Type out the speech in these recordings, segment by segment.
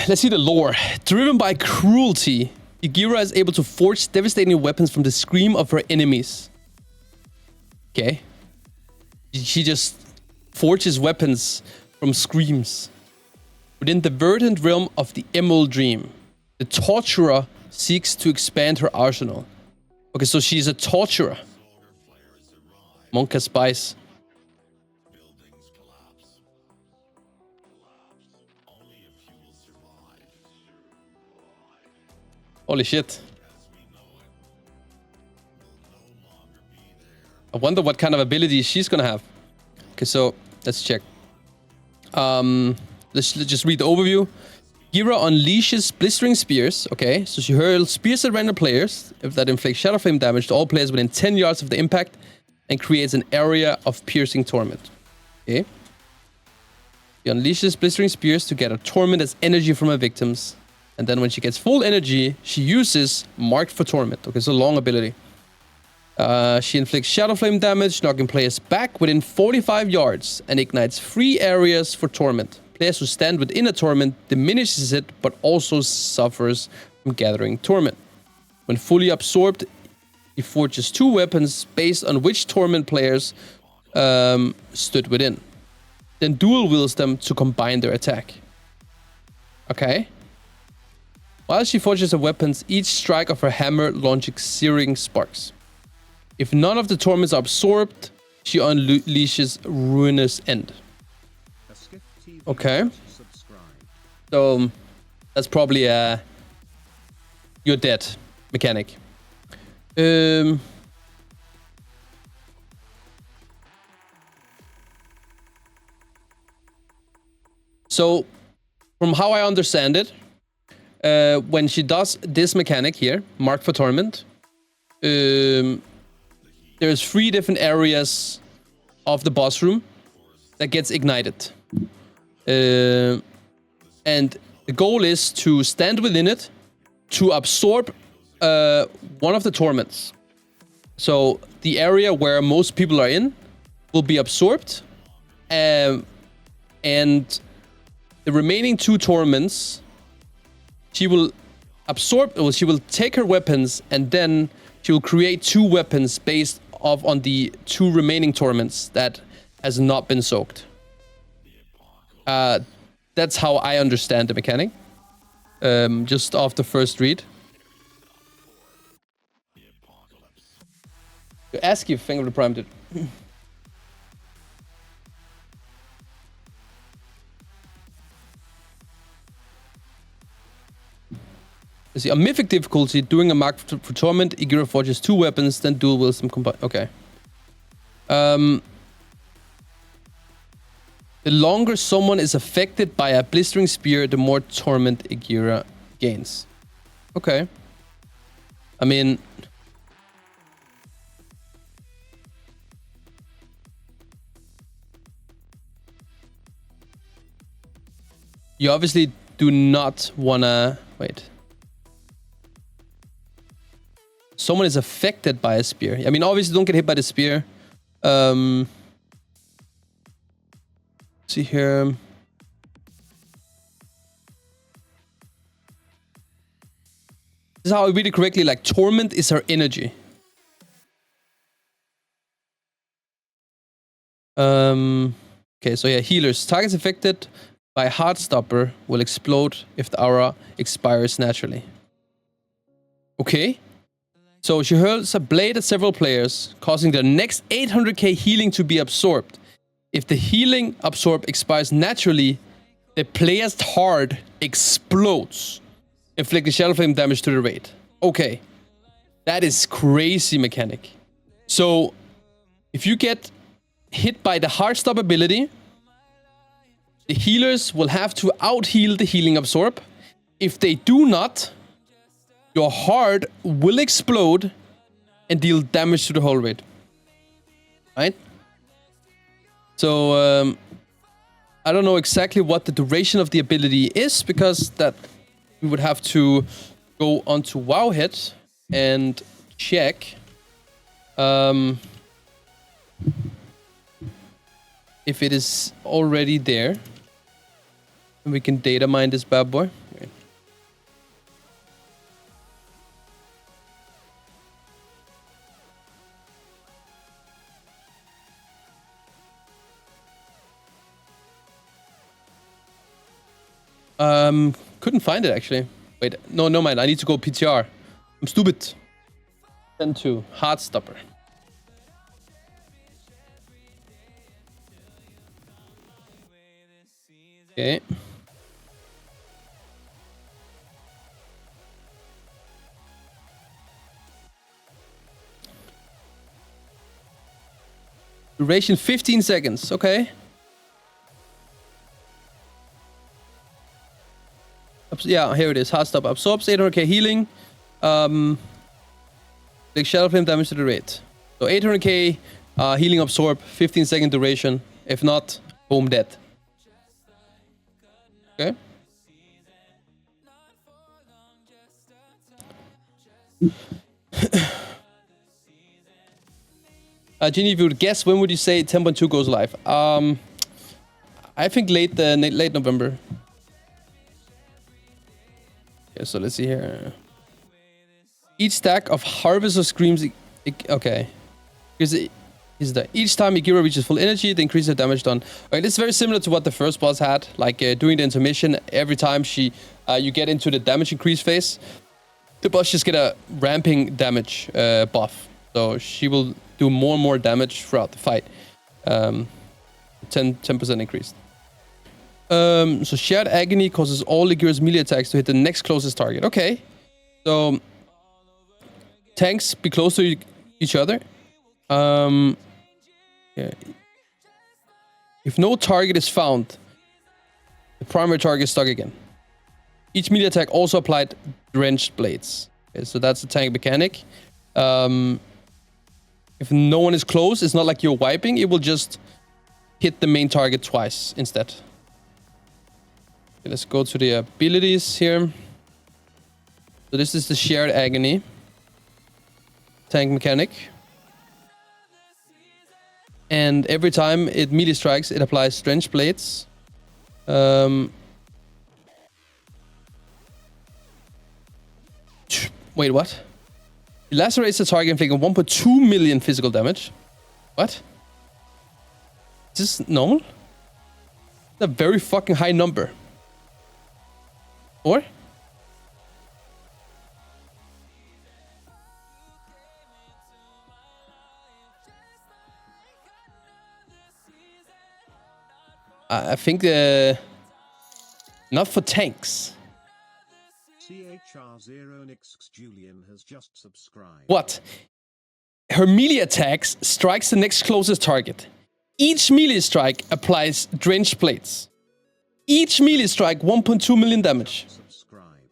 let's see the lore. Driven by cruelty, Igira is able to forge devastating weapons from the scream of her enemies. Okay. She just forges weapons from screams. Within the verdant realm of the Emerald Dream, the torturer seeks to expand her arsenal. Okay, so she's a torturer. Monka Spice. Holy shit. I wonder what kind of abilities she's gonna have. Okay, so let's check. Let's just read the overview. Igira unleashes blistering spears. Okay, so she hurls spears at random players that inflict shadow flame damage to all players within 10 yards of the impact and creates an area of piercing torment. Okay. She unleashes blistering spears to gather torment as energy from her victims. And then when she gets full energy, she uses Marked for Torment. Okay, so long ability. She inflicts Shadow Flame damage, knocking players back within 45 yards and ignites 3 areas for Torment. Players who stand within a Torment diminishes it, but also suffers from gathering Torment. When fully absorbed, he forges 2 weapons based on which Torment players stood within. Then dual wields them to combine their attack. Okay. While she forges her weapons, each strike of her hammer launches searing sparks. If none of the torments are absorbed, she unleashes Ruinous End. Okay. So, that's probably a you're dead mechanic. So, from how I understand it, when she does this mechanic here, Marked for Torment, there's 3 different areas of the boss room that gets ignited. And the goal is to stand within it to absorb one of the torments. So the area where most people are in will be absorbed. And the remaining 2 torments, she will absorb, or she will take her weapons, and then she will create 2 weapons based off on the 2 remaining torments that has not been soaked. That's how I understand the mechanic. Just off the first read. Ask if Fang of the Prime did. See, a mythic difficulty, doing a mark for torment, Igira forges 2 weapons, then dual wields them combine. Okay. The longer someone is affected by a blistering spear, the more torment Igira gains. Okay. I mean, you obviously do not wanna wait. Someone is affected by a spear. I mean, obviously don't get hit by the spear. See here. This is how I read it correctly. Like, torment is her energy. Okay, so yeah, healers. Targets affected by Heartstopper will explode if the aura expires naturally. Okay. So she hurls a blade at several players, causing their next 800k healing to be absorbed. If the healing absorb expires naturally, the player's heart explodes, inflicting shadow flame damage to the raid. Okay. That is crazy mechanic. So, if you get hit by the Heartstop ability, the healers will have to out-heal the healing absorb. If they do not, your heart will explode and deal damage to the whole raid. Right? So, I don't know exactly what the duration of the ability is, because that we would have to go onto Wowhead and check if it is already there. And we can data mine this bad boy. Couldn't find it actually. Wait, no mind. I need to go PTR. I'm stupid. 10-2. Heartstopper. Okay. Duration 15 seconds. Okay. Yeah, here it is. Heartstopper. Absorbs 800k healing. Like Shadow Flame damage to the rate. So 800k healing absorb, 15-second duration. If not, boom, dead. Okay. Gingi, if you would guess, when would you say 10.2 goes live? I think late November. Okay, so let's see here. Each stack of Harvest of Screams... Okay. Because each time Igira reaches full energy, the increase of damage done. Okay, this is very similar to what the first boss had. Like, during the intermission, every time you get into the damage increase phase, the boss just get a ramping damage buff. So she will do more and more damage throughout the fight. 10% increased. So Shared Agony causes all Igira's melee attacks to hit the next closest target. Okay. So tanks be close to each other. Yeah. If no target is found, the primary target is stuck again. Each melee attack also applied Drenched Blades. Okay, so that's the tank mechanic. If no one is close, it's not like you're wiping. It will just hit the main target twice instead. Okay, let's go to the abilities here. So this is the Shared Agony. Tank mechanic. And every time it melee strikes, it applies Drenched Blades. Wait, what? It lacerates the target, inflicting 1.2 million physical damage. What? Is this normal? That's a very fucking high number. Or? I think not for tanks. Julian has just subscribed. What? Her melee attacks strikes the next closest target. Each melee strike applies Drenched Blades. Each melee strike 1.2 million damage.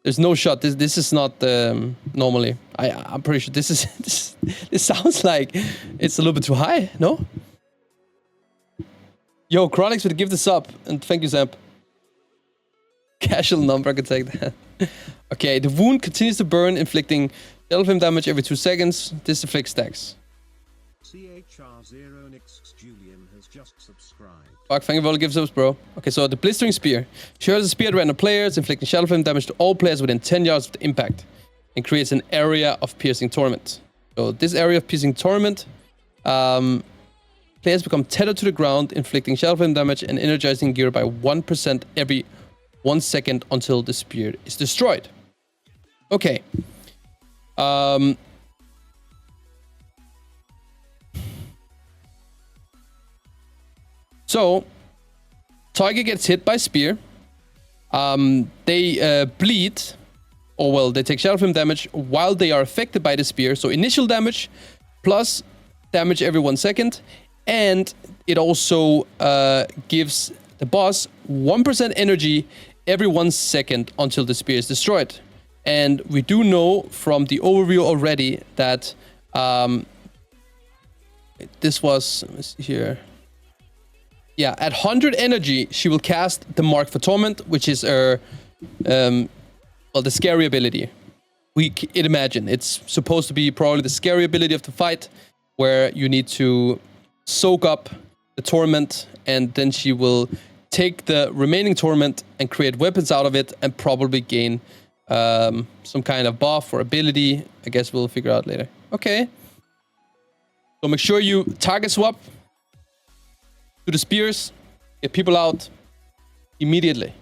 There's no shot. This is not normally. I'm pretty sure this is this sounds like it's a little bit too high. No. Yo, Chronix would give this up, and thank you, Zamp. Casual number, I can take that. Okay, the wound continues to burn, inflicting Shadow Flame damage every 2 seconds. This afflicts stacks. Julian has just subscribed. Fuck, thank you for all the gift subs, bro. Okay, so the Blistering Spear. Shares a spear at random players, inflicting Shadow Flame damage to all players within 10 yards of the impact, and creates an area of Piercing Torment. So this area of Piercing Torment, players become tethered to the ground, inflicting Shadow Flame damage and energizing gear by 1% every 1 second until the spear is destroyed. Okay. So, target gets hit by spear. They bleed, or well, they take Shadow Flame damage while they are affected by the spear. So initial damage plus damage every 1 second. And it also gives the boss 1% energy every 1 second until the spear is destroyed. And we do know from the overview already that this was, let me see here. Yeah, at 100 energy, she will cast the Mark for Torment, which is her, well, the scary ability. We can imagine it's supposed to be probably the scary ability of the fight, where you need to soak up the torment, and then she will take the remaining torment and create weapons out of it, and probably gain some kind of buff or ability. I guess we'll figure out later. Okay. So make sure you target swap to the spears, get people out immediately.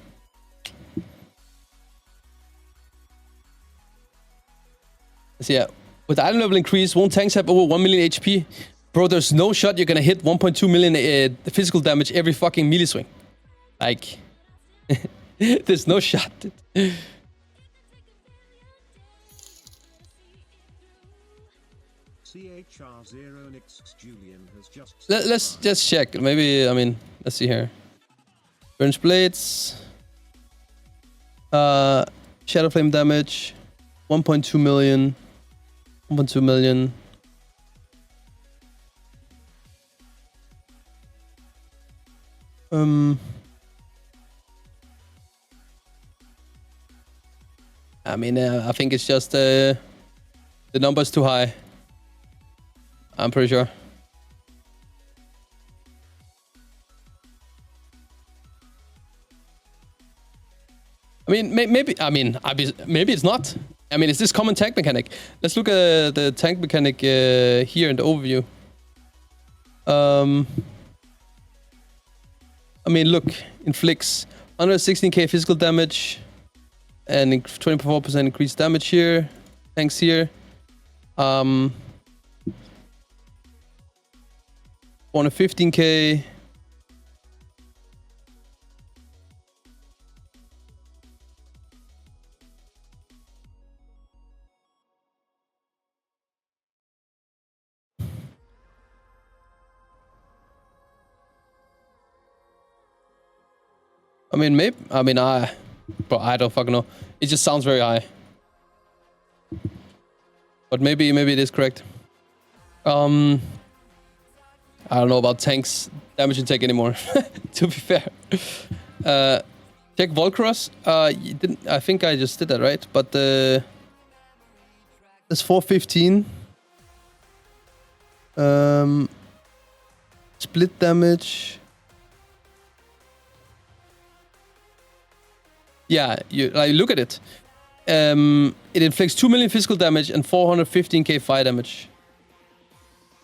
So yeah, with item level increase, won't tanks have over 1 million HP? Bro, there's no shot you're gonna hit 1.2 million physical damage every fucking melee swing. Like, there's no shot. Let's just check. Maybe, I mean, let's see here. Burns Blades. Shadow Flame damage. 1.2 million. 1.2 million. I mean, I think it's just the number's too high. I'm pretty sure. I mean, maybe it's not. I mean, is this common tank mechanic? Let's look at the tank mechanic here in the overview. I mean, look, inflicts 116k physical damage and 24% increased damage here. Tanks here. 115k. I mean, maybe. I mean, but I don't fucking know. It just sounds very high. But maybe it is correct. I don't know about tanks damage and tech anymore. To be fair. Check Volcross. You didn't. I think I just did that right. But that's 415. Split damage. Yeah, you like look at it. It inflicts 2 million physical damage and 415k fire damage.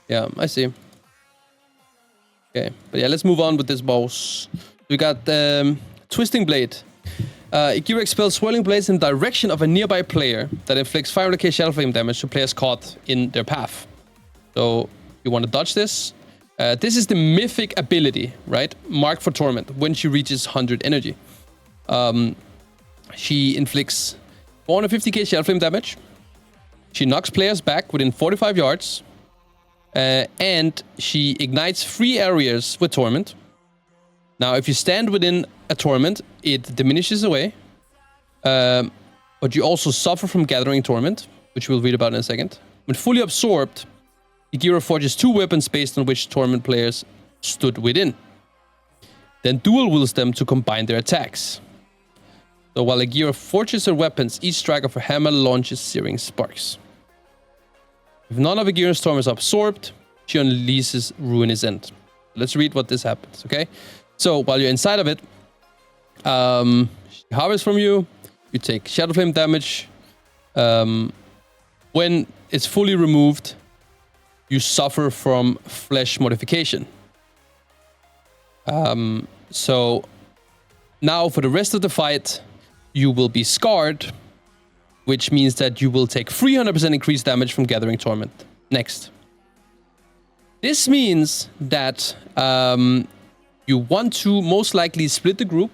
Yeah, I see. Okay, but yeah, let's move on with this boss. We got Twisting Blade. Igira expels swirling blades in the direction of a nearby player that inflicts 500k Shadow Flame damage to players caught in their path. So you want to dodge this. This is the mythic ability, right? Marked for Torment when she reaches 100 energy. She inflicts 450k Shadow Flame damage. She knocks players back within 45 yards. And she ignites 3 areas with Torment. Now, if you stand within a Torment, it diminishes away. But you also suffer from Gathering Torment, which we'll read about in a second. When fully absorbed, Igira forges 2 weapons based on which Torment players stood within. Then dual wields them to combine their attacks. So while Igira forges her weapons, each strike of her hammer launches searing sparks. If none of Igira's storm is absorbed, she unleashes Ruinous End. Let's read what this happens, okay? So while you're inside of it, she harvests from you. You take Shadow Flame damage. When it's fully removed, you suffer from flesh modification. So now for the rest of the fight, you will be scarred, which means that you will take 300% increased damage from Gathering Torment. Next. This means that you want to most likely split the group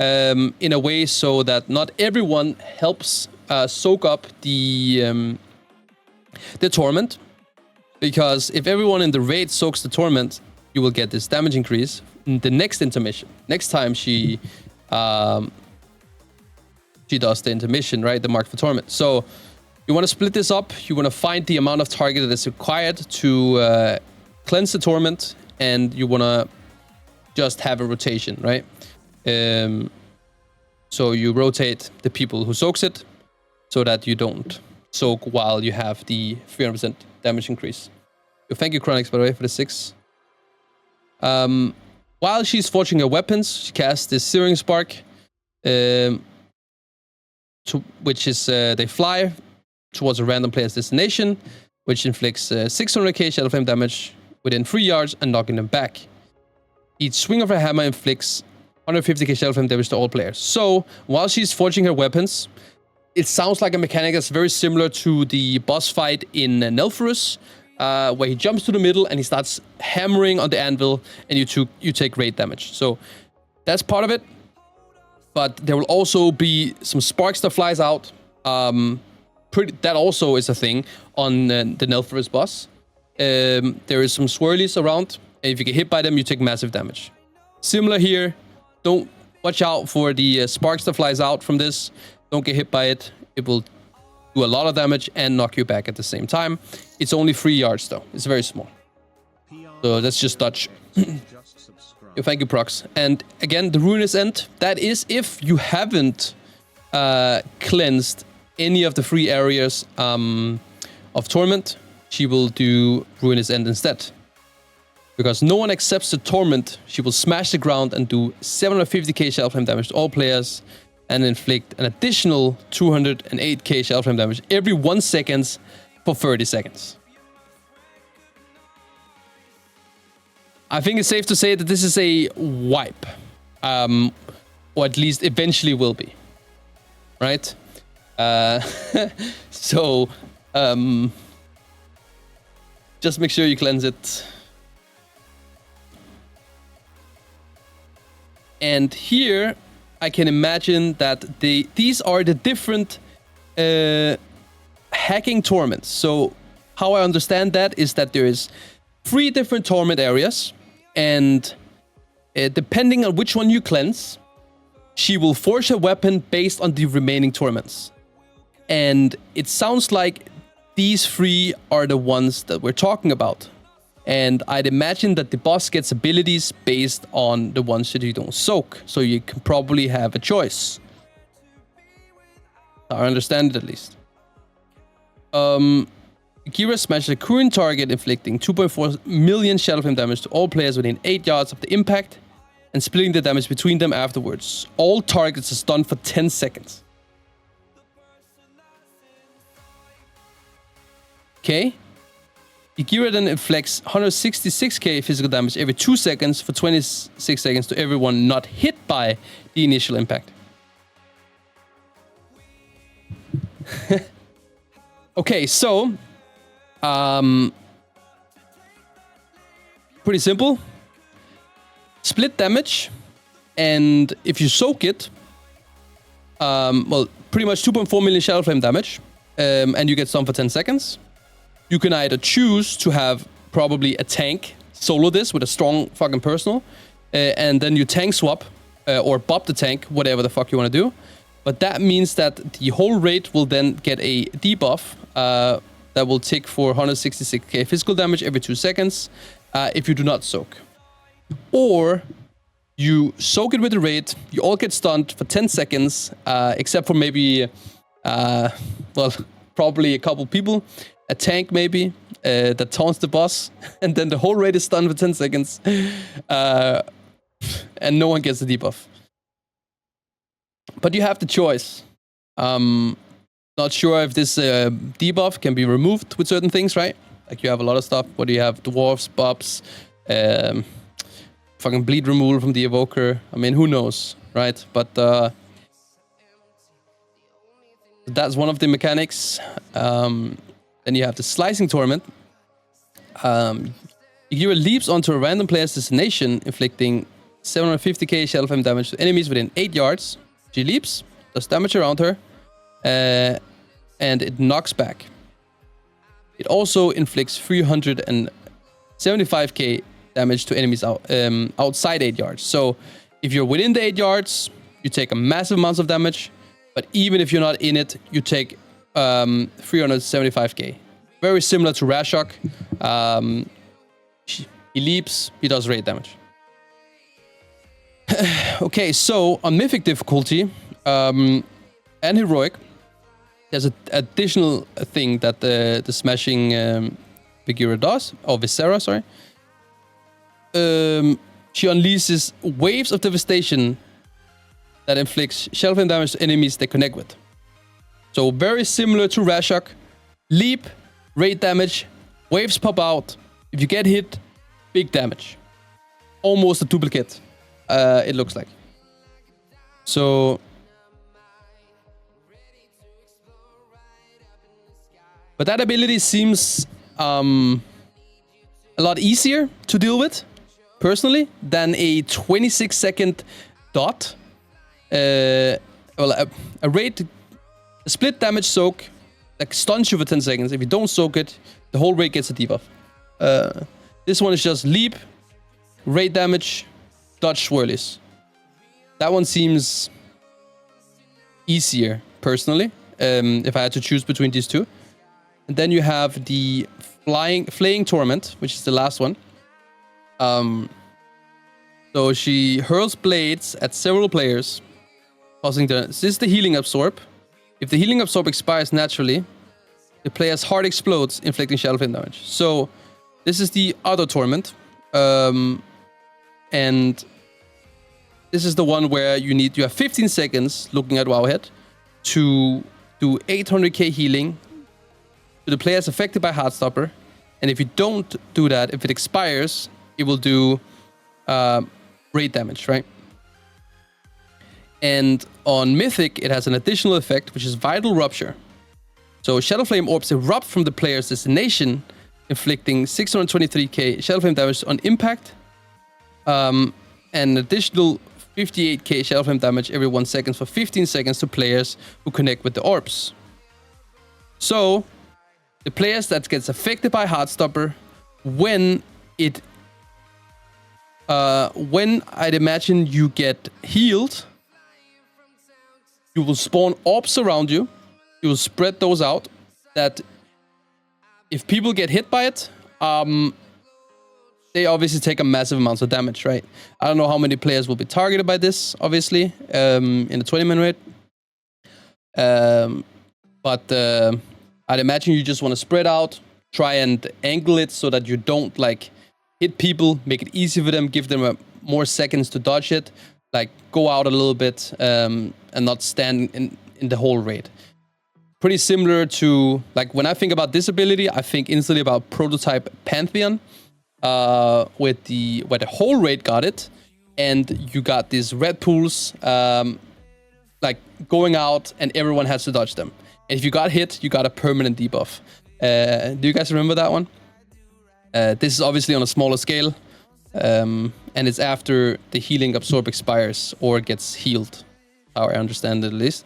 in a way so that not everyone helps soak up the Torment. Because if everyone in the raid soaks the Torment, you will get this damage increase in the next intermission. Next time she does the intermission, right? The mark for Torment. So you want to split this up. You want to find the amount of target that is required to cleanse the Torment, and you want to just have a rotation, right? So you rotate the people who soaks it so that you don't soak while you have the 300% damage increase. Thank you, Chronix, by the way, for the 6. While she's forging her weapons, she casts this Searing Spark, which is they fly towards a random player's destination, which inflicts 600k Shadow Flame damage within 3 yards and knocking them back. Each swing of her hammer inflicts 150k Shadow Flame damage to all players. So while she's forging her weapons, it sounds like a mechanic that's very similar to the boss fight in Nelforus, where he jumps to the middle and he starts hammering on the anvil, and you take great damage. So that's part of it. But there will also be some sparks that flies out. That also is a thing on the Nelforus boss. There is some swirlies around, and if you get hit by them, you take massive damage. Similar here. Don't watch out for the sparks that flies out from this. Don't get hit by it. It will do a lot of damage and knock you back at the same time. It's only 3 yards though. It's very small. So that's just dodge. Thank you, Prox. And again, the Ruinous End. That is if you haven't cleansed any of the 3 areas of Torment. She will do Ruinous End instead. Because no one accepts the Torment, she will smash the ground and do 750k shell flame damage to all players, and inflict an additional 208k shell flame damage every 1 second for 30 seconds. I think it's safe to say that this is a wipe. Or at least eventually will be. Right? So, just make sure you cleanse it. And here, I can imagine that these are the different hacking torments. So how I understand that is that there is 3 different torment areas, and depending on which one you cleanse, she will forge a weapon based on the remaining torments. And it sounds like these 3 are the ones that we're talking about. And I'd imagine that the boss gets abilities based on the ones that you don't soak. So you can probably have a choice. I understand it at least. Igira smashes a current target, inflicting 2.4 million shell flame damage to all players within 8 yards of the impact, and splitting the damage between them afterwards. All targets are stunned for 10 seconds. Okay. Igira then inflicts 166k physical damage every 2 seconds for 26 seconds to everyone not hit by the initial impact. Okay, so pretty simple. Split damage, and if you soak it, well, pretty much 2.4 million shell flame damage, and you get stunned for 10 seconds. You can either choose to have probably a tank solo this with a strong fucking personal, and then you tank swap or bob the tank, whatever the fuck you want to do. But that means that the whole raid will then get a debuff that will tick for 166k physical damage every 2 seconds if you do not soak. Or you soak it with the raid, you all get stunned for 10 seconds, except for maybe, well, probably a couple people. A tank maybe that taunts the boss, and then the whole raid is stunned for 10 seconds, and no one gets the debuff. But you have the choice. Not sure if this debuff can be removed with certain things, right? Like you have a lot of stuff. What do you have? Dwarves, bobs, fucking bleed removal from the evoker. I mean, who knows, right? But that's one of the mechanics. Then you have the Slicing Torment. Igira leaps onto a random player's destination, inflicting 750k shell flame damage to enemies within 8 yards. She leaps, does damage around her, and it knocks back. It also inflicts 375k damage to enemies outside 8 yards. So if you're within the 8 yards, you take a massive amount of damage. But even if you're not in it, you take 375k. Very similar to Rashok. He leaps, he does raid damage. Okay, so on Mythic difficulty and Heroic, there's an additional thing that the smashing Igira does, or Viscera, sorry. She unleashes waves of devastation that inflicts shell flame damage to enemies they connect with. So very similar to Rashok. Leap, raid damage, waves pop out. If you get hit, big damage. Almost a duplicate, it looks like. So But that ability seems a lot easier to deal with, personally, than a 26-second dot. A split damage soak that stuns you for 10 seconds. If you don't soak it, the whole raid gets a debuff. This one is just leap, raid damage, dodge swirlies. That one seems easier, personally, if I had to choose between these two. And then you have the Flaying Torment, which is the last one. So she hurls blades at several players, causing this is the Healing Absorb. If the Healing Absorb expires naturally, the player's heart explodes, inflicting Shadow Flame damage. So this is the other Torment. And this is the one where you have 15 seconds, looking at Wowhead, to do 800k healing to the players affected by Heartstopper. And if you don't do that, if it expires, it will do raid damage, right? And on Mythic, it has an additional effect, which is Vital Rupture. So Shadow Flame orbs erupt from the player's destination, inflicting 623k Shadow Flame damage on impact, and an additional 58k Shadow Flame damage every 1 second for 15 seconds to players who connect with the orbs. So the players that gets affected by Heartstopper, when I'd imagine you get healed, you will spawn orbs around you. You will spread those out. That if people get hit by it, they obviously take a massive amounts of damage, right? I don't know how many players will be targeted by this, obviously, in the 20-man raid. But I'd imagine you just want to spread out, try and angle it so that you don't hit people, make it easy for them, give them more seconds to dodge it, go out a little bit and not stand in the whole raid. Pretty similar to, when I think about this ability, I think instantly about Prototype Pantheon, where the whole raid got it, and you got these red pools, going out, and everyone has to dodge them. And if you got hit, you got a permanent debuff. Do you guys remember that one? This is obviously on a smaller scale, and it's after the Healing Absorb expires or gets healed, how I understand it at least.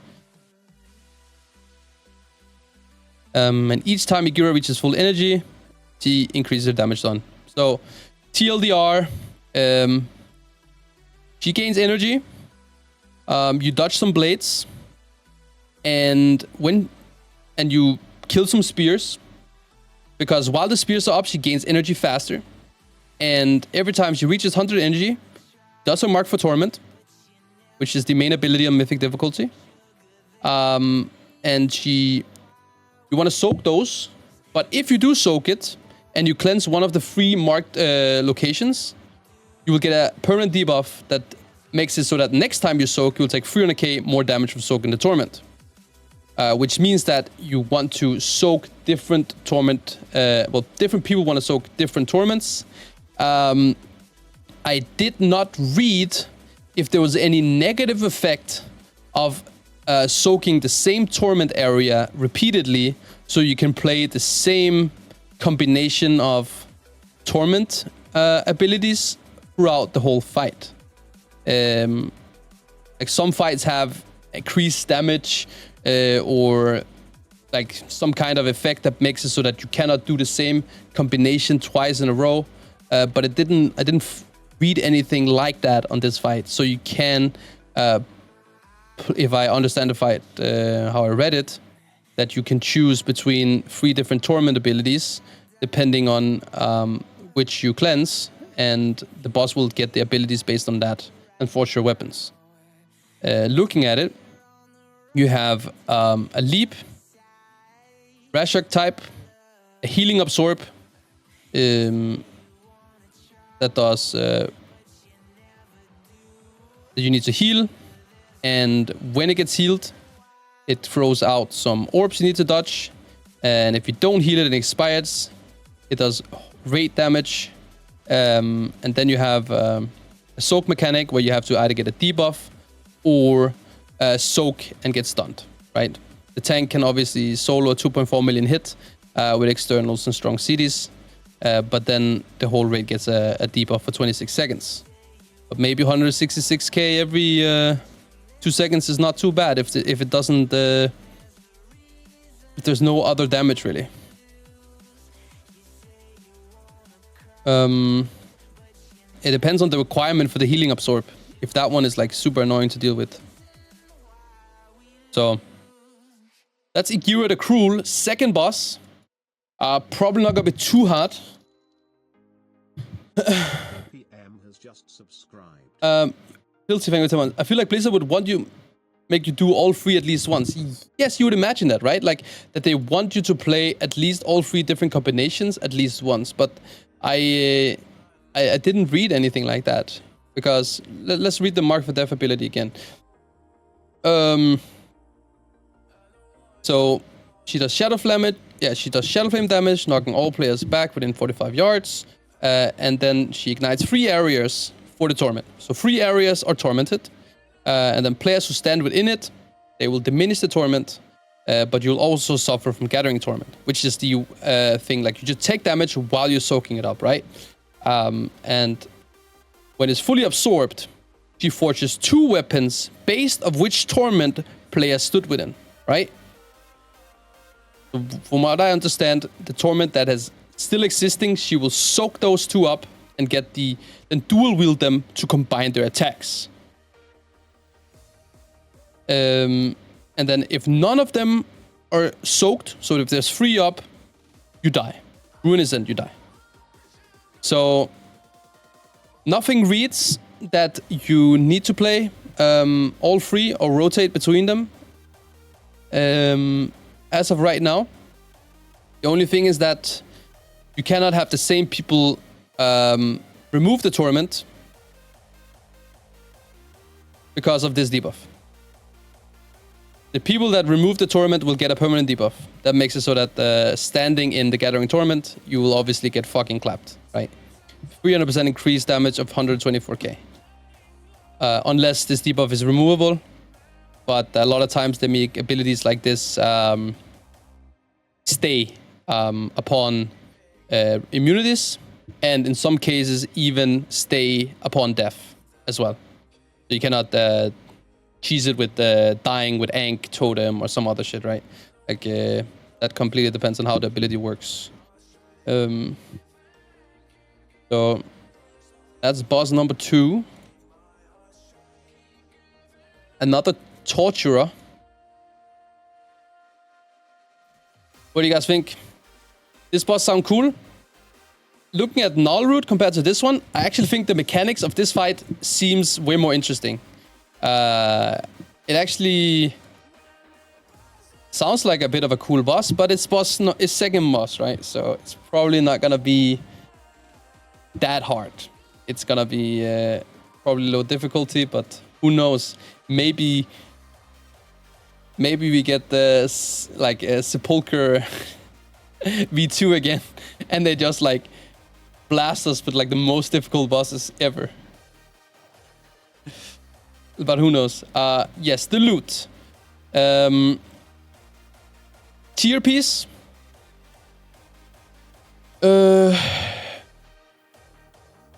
And each time Igira reaches full energy, she increases her damage done. So, TLDR, she gains energy, you dodge some blades, and you kill some spears, because while the spears are up, she gains energy faster. And every time she reaches 100 energy, does her Mark for Torment, which is the main ability on Mythic difficulty. And you want to soak those, but if you do soak it, and you cleanse one of the free marked locations, you will get a permanent debuff that makes it so that next time you soak, you'll take 300k more damage from soaking the Torment. Which means that you want to soak different Torment, different people want to soak different Torments. I did not read if there was any negative effect of soaking the same Torment area repeatedly, so you can play the same combination of Torment abilities throughout the whole fight. Some fights have increased damage, or some kind of effect that makes it so that you cannot do the same combination twice in a row. But I didn't read anything like that on this fight. So you can, if I understand the fight, how I read it, that you can choose between 3 different Torment abilities, depending on which you cleanse, and the boss will get the abilities based on that and forge your weapons. Looking at it, you have a Leap, Rashok type, a Healing Absorb, that does that you need to heal, and when it gets healed, it throws out some orbs you need to dodge, and if you don't heal it and it expires, it does raid damage, and then you have a soak mechanic where you have to either get a debuff or soak and get stunned, right? The tank can obviously solo a 2.4 million hit, with externals and strong cities. But then the whole raid gets a debuff for 26 seconds. But maybe 166k every 2 seconds is not too bad if it doesn't... if there's no other damage, really. It depends on the requirement for the healing absorb. If that one is like super annoying to deal with. So that's Igira the Cruel, second boss. Probably not gonna be too hard. PM has just subscribed. Filthy Finger Someone. I feel like Blizzard would make you do all 3 at least once. Yes, you would imagine that, right? Like that they want you to play at least all 3 different combinations at least once. But I didn't read anything like that. Because let's read the Mark for Death ability again. So she does Shadow Flame. Yeah, she does Shadow Flame damage, knocking all players back within 45 yards. And then she ignites 3 areas for the torment. So 3 areas are tormented. And then players who stand within it, they will diminish the torment. But you'll also suffer from Gathering Torment, which is the thing. Like you just take damage while you're soaking it up, right? And when it's fully absorbed, she forges 2 weapons based of which torment player stood within, right? So from what I understand, the torment that is still existing, she will soak those 2 up and get then dual wield them to combine their attacks. And then if none of them are soaked, so if there's 3 up, you die. Ruin is end, you die. So nothing reads that you need to play all 3 or rotate between them. As of right now, the only thing is that you cannot have the same people remove the torment because of this debuff. The people that remove the torment will get a permanent debuff. That makes it so that standing in the Gathering Torment, you will obviously get fucking clapped, right? 300% increased damage of 124k. Unless this debuff is removable. But a lot of times they make abilities like this stay upon immunities. And in some cases even stay upon death as well. So you cannot cheese it with dying with Ankh, Totem, or some other shit, right? Like, that completely depends on how the ability works. So, that's boss number 2. Another Torturer. What do you guys think? This boss sound cool? Looking at Null Root compared to this one, I actually think the mechanics of this fight seems way more interesting. It actually sounds like a bit of a cool boss, but it's second boss, right? So it's probably not gonna be that hard. It's gonna be probably low difficulty, but who knows? Maybe we get the like Sepulchre V2 again, and they just like blast us with like the most difficult bosses ever. But who knows? Yes, the loot. Tier piece.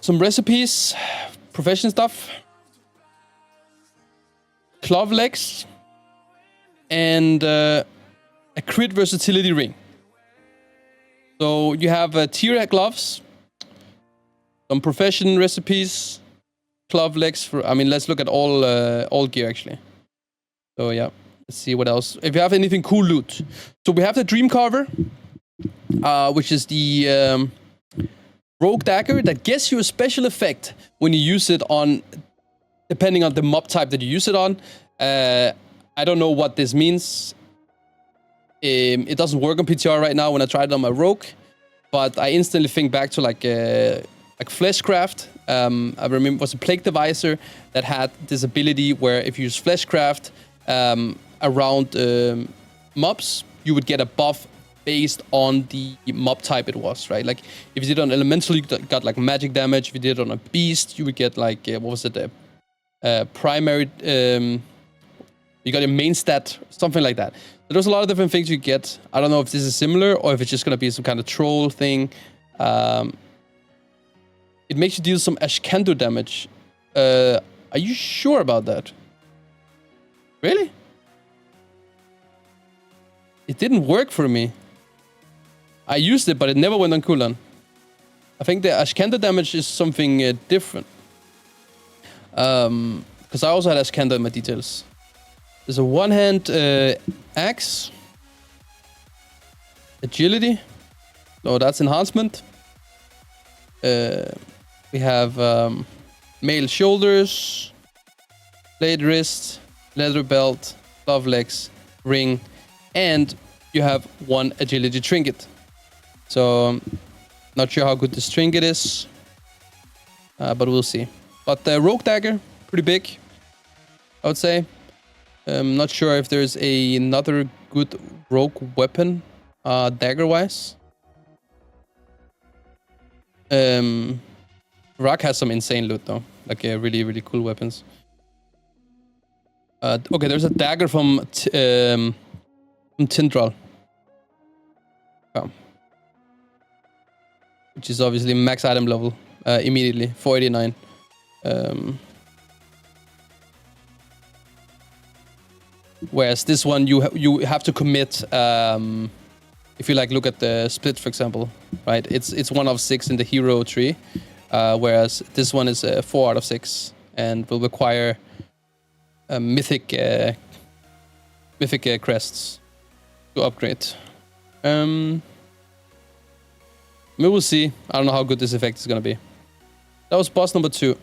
Some recipes. Profession stuff. Clove legs. And a crit versatility ring. So you have tier gloves. Some profession recipes. Clove legs for... I mean, let's look at all gear, actually. So, yeah. Let's see what else. If you have anything cool loot. So, we have the Dream Carver. Which is the Rogue Dagger that gives you a special effect when you use it on... Depending on the mob type that you use it on. I don't know what this means. It doesn't work on PTR right now when I tried it on my Rogue. But I instantly think back to like Fleshcraft. I remember it was a Plague Divisor that had this ability where if you use Fleshcraft around mobs, you would get a buff based on the mob type it was, right? Like if you did it on Elemental, you got like magic damage. If you did it on a Beast, you would get like, what was it? Primary... You got your main stat, something like that. So there's a lot of different things you get. I don't know if this is similar or if it's just gonna be some kind of troll thing. It makes you deal some Ashkando damage. Are you sure about that? Really? It didn't work for me. I used it, but it never went on cooldown. I think the Ashkanda damage is something different. Because I also had Ashkanda in my details. There's a one-hand axe. Agility. So that's enhancement. We have mailed shoulders, blade wrist, leather belt, glove legs, ring, and you have one agility trinket. So not sure how good this trinket is, but we'll see. But the rogue dagger, pretty big, I would say. Not sure if there's another good rogue weapon, dagger-wise. Rock has some insane loot though, like really, really cool weapons. Okay, there's a dagger from Tindral. Oh. Which is obviously max item level immediately, 489. Whereas this one you have to commit. If you like look at the split, for example, right? It's 1 of 6 in the hero tree, whereas this one is 4 out of 6 and will require mythic crests to upgrade. We will see. I don't know how good this effect is gonna be. That was boss number 2.